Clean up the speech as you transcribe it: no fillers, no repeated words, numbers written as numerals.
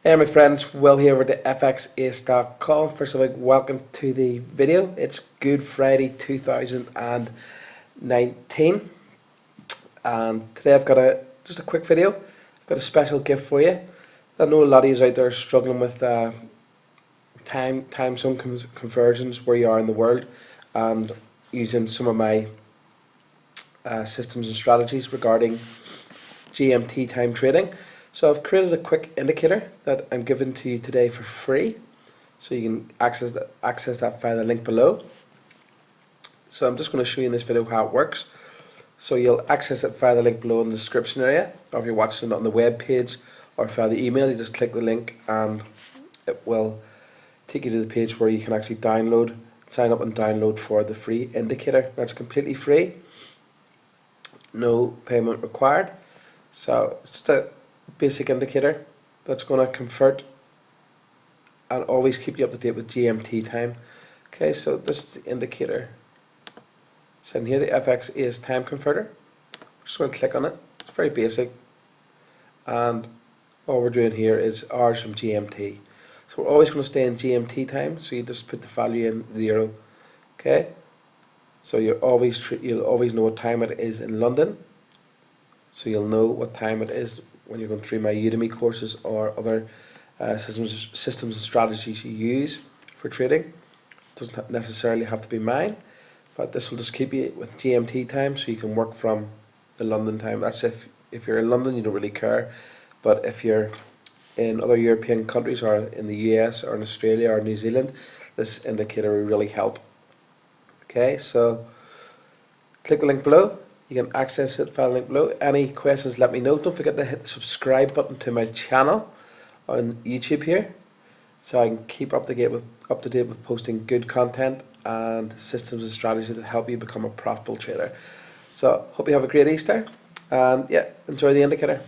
Hey my friends, Will here with the XAUUSD.com. First of all, welcome to the video. It's Good Friday 2019 and today I've got just a quick video. I've got a special gift for you. I know a lot of you out there struggling with time zone conversions where you are in the world and using some of my systems and strategies regarding GMT time trading. So I've created a quick indicator that I'm giving to you today for free, so you can access that via the link below. So I'm just going to show you in this video how it works. So you'll access it via the link below in the description area, or if you're watching it on the web page or via the email, you just click the link and it will take you to the page where you can actually sign up and download for the free indicator. That's completely free, no payment required. So it's just a basic indicator that's going to convert and always keep you up to date with GMT time. Okay, so this is the indicator. So in here, the FX is time converter. I'm just going to click on it. It's very basic, and all we're doing here is hours from GMT. So we're always going to stay in GMT time. So you just put the value in 0. Okay, so you'll always know what time it is in London. So you'll know what time it is when you're going through my Udemy courses or other systems and strategies you use for trading. It doesn't necessarily have to be mine, but this will just keep you with GMT time, so you can work from the London time. That's if you're in London, you don't really care, but if you're in other European countries or in the US or in Australia or New Zealand, this indicator will really help. Okay, so click the link below. You can access it via the link below. Any questions, let me know. Don't forget to hit the subscribe button to my channel on YouTube here, so I can keep up to date with posting good content and systems and strategies that help you become a profitable trader. So hope you have a great Easter, and yeah, enjoy the indicator.